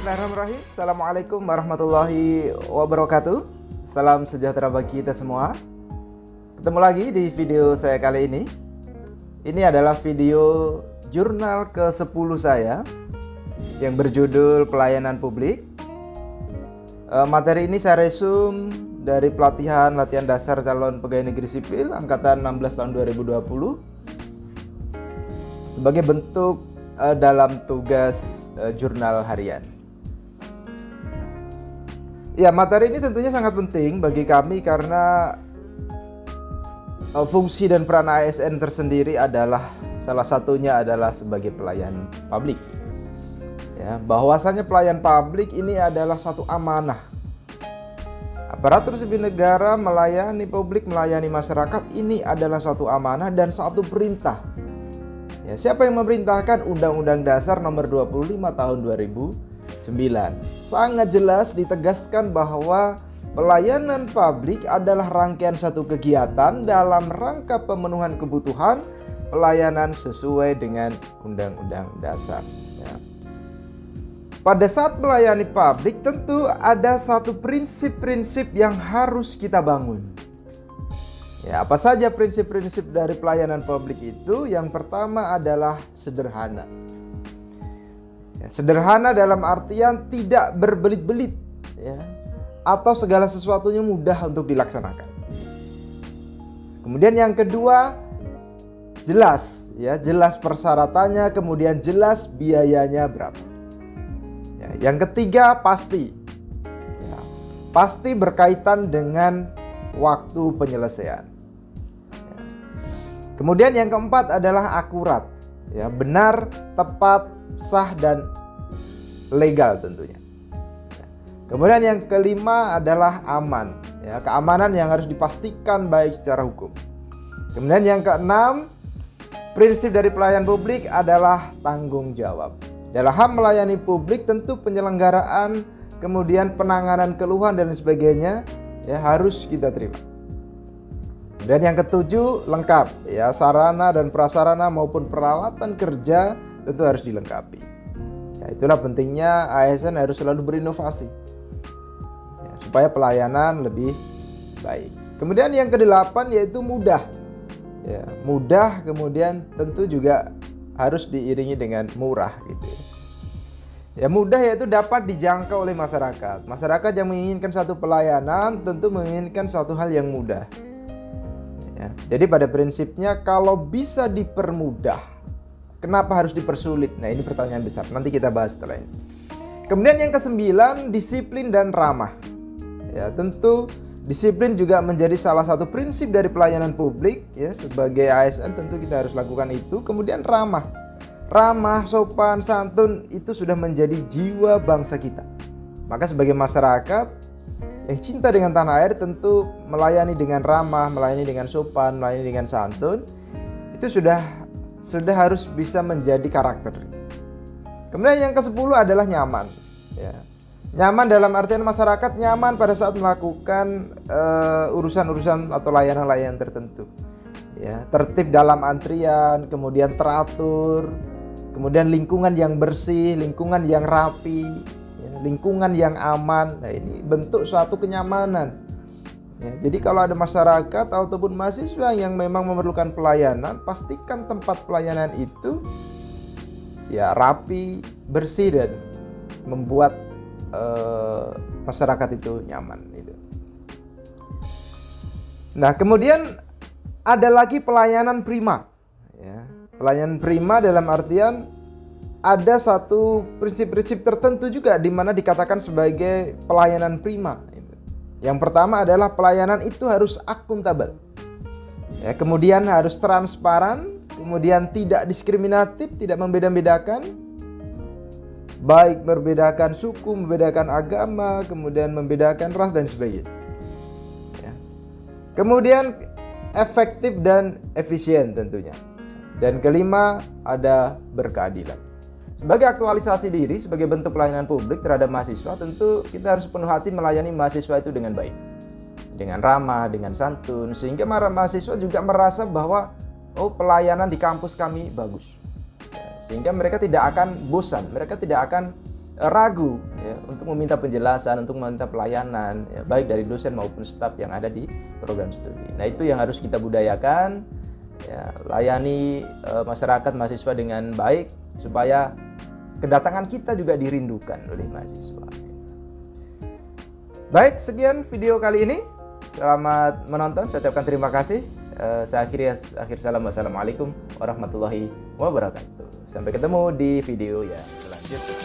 Bismillahirrahmanirrahim. Assalamualaikum warahmatullahi wabarakatuh. Salam sejahtera bagi kita semua. Ketemu lagi di video saya kali ini. Ini adalah video jurnal ke-10 saya yang berjudul Pelayanan Publik. Materi ini saya resum dari pelatihan latihan dasar calon pegawai negeri sipil angkatan 16 tahun 2020 sebagai bentuk dalam tugas jurnal harian. Ya, materi ini tentunya sangat penting bagi kami karena fungsi dan peran ASN tersendiri adalah salah satunya adalah sebagai pelayan publik. Ya, bahwasanya pelayan publik ini adalah satu amanah. Aparatur sipil negara melayani publik, melayani masyarakat ini adalah satu amanah dan satu perintah. Ya, siapa yang memerintahkan? Undang-Undang Dasar Nomor 25 Tahun 2009. Sangat jelas ditegaskan bahwa pelayanan publik adalah rangkaian satu kegiatan dalam rangka pemenuhan kebutuhan pelayanan sesuai dengan Undang-Undang Dasar. Ya. Pada saat melayani publik tentu ada satu prinsip-prinsip yang harus kita bangun. Ya, apa saja prinsip-prinsip dari pelayanan publik itu? Yang pertama adalah sederhana. Ya, sederhana dalam artian tidak berbelit-belit, ya, atau segala sesuatunya mudah untuk dilaksanakan. Kemudian yang kedua, jelas, ya, jelas persyaratannya, kemudian jelas biayanya berapa. Ya, yang ketiga pasti, ya, pasti berkaitan dengan waktu penyelesaian. Kemudian yang keempat adalah akurat, ya, benar, tepat, sah dan legal tentunya. Kemudian yang kelima adalah aman, ya, keamanan yang harus dipastikan baik secara hukum. Kemudian yang keenam, prinsip dari pelayan publik adalah tanggung jawab. Dalam hal melayani publik tentu penyelenggaraan, kemudian penanganan keluhan dan sebagainya, ya, harus kita terima. Dan yang ketujuh, lengkap, ya, sarana dan prasarana maupun peralatan kerja tentu harus dilengkapi. Ya, itulah pentingnya ASN harus selalu berinovasi, ya, supaya pelayanan lebih baik. Kemudian yang kedelapan yaitu mudah, ya, mudah, kemudian tentu juga harus diiringi dengan murah, gitu. Ya, mudah yaitu dapat dijangkau oleh masyarakat. Masyarakat yang menginginkan satu pelayanan tentu menginginkan suatu hal yang mudah. Ya, jadi pada prinsipnya kalau bisa dipermudah, kenapa harus dipersulit? Nah, ini pertanyaan besar. Nanti kita bahas setelah ini. Kemudian yang kesembilan, disiplin dan ramah. Ya, tentu disiplin juga menjadi salah satu prinsip dari pelayanan publik. Ya, sebagai ASN tentu kita harus lakukan itu. Kemudian ramah. Ramah, sopan, santun itu sudah menjadi jiwa bangsa kita. Maka sebagai masyarakat yang cinta dengan tanah air tentu melayani dengan ramah, melayani dengan sopan, melayani dengan santun. Itu sudah harus bisa menjadi karakter. Kemudian yang ke-10 adalah nyaman, ya. Nyaman dalam artian masyarakat nyaman pada saat melakukan urusan-urusan atau layanan-layanan tertentu, ya. Tertib dalam antrian, kemudian teratur, kemudian lingkungan yang bersih, lingkungan yang rapi, ya, lingkungan yang aman. Nah, ini bentuk suatu kenyamanan. Ya, jadi kalau ada masyarakat ataupun mahasiswa yang memang memerlukan pelayanan, pastikan tempat pelayanan itu, ya, rapi, bersih dan membuat masyarakat itu nyaman. Gitu. Nah, kemudian ada lagi pelayanan prima. Ya, pelayanan prima dalam artian ada satu prinsip-prinsip tertentu juga di mana dikatakan sebagai pelayanan prima. Yang pertama adalah pelayanan itu harus akuntabel, ya, kemudian harus transparan, kemudian tidak diskriminatif, tidak membeda-bedakan, baik membedakan suku, membedakan agama, kemudian membedakan ras dan sebagainya. Ya. Kemudian efektif dan efisien tentunya. Dan kelima ada berkeadilan. Sebagai aktualisasi diri, sebagai bentuk pelayanan publik terhadap mahasiswa, tentu kita harus penuh hati melayani mahasiswa itu dengan baik, dengan ramah, dengan santun, sehingga mahasiswa juga merasa bahwa pelayanan di kampus kami bagus, sehingga mereka tidak akan bosan, mereka tidak akan ragu ya, untuk meminta penjelasan, untuk meminta pelayanan ya, baik dari dosen maupun staf yang ada di program studi. Nah, itu yang harus kita budayakan ya, layani masyarakat mahasiswa dengan baik supaya kedatangan kita juga dirindukan oleh mahasiswa. Baik, sekian video kali ini. Selamat menonton, saya ucapkan terima kasih. Saya akhir salam. Wassalamualaikum warahmatullahi wabarakatuh. Sampai ketemu di video ya selanjutnya.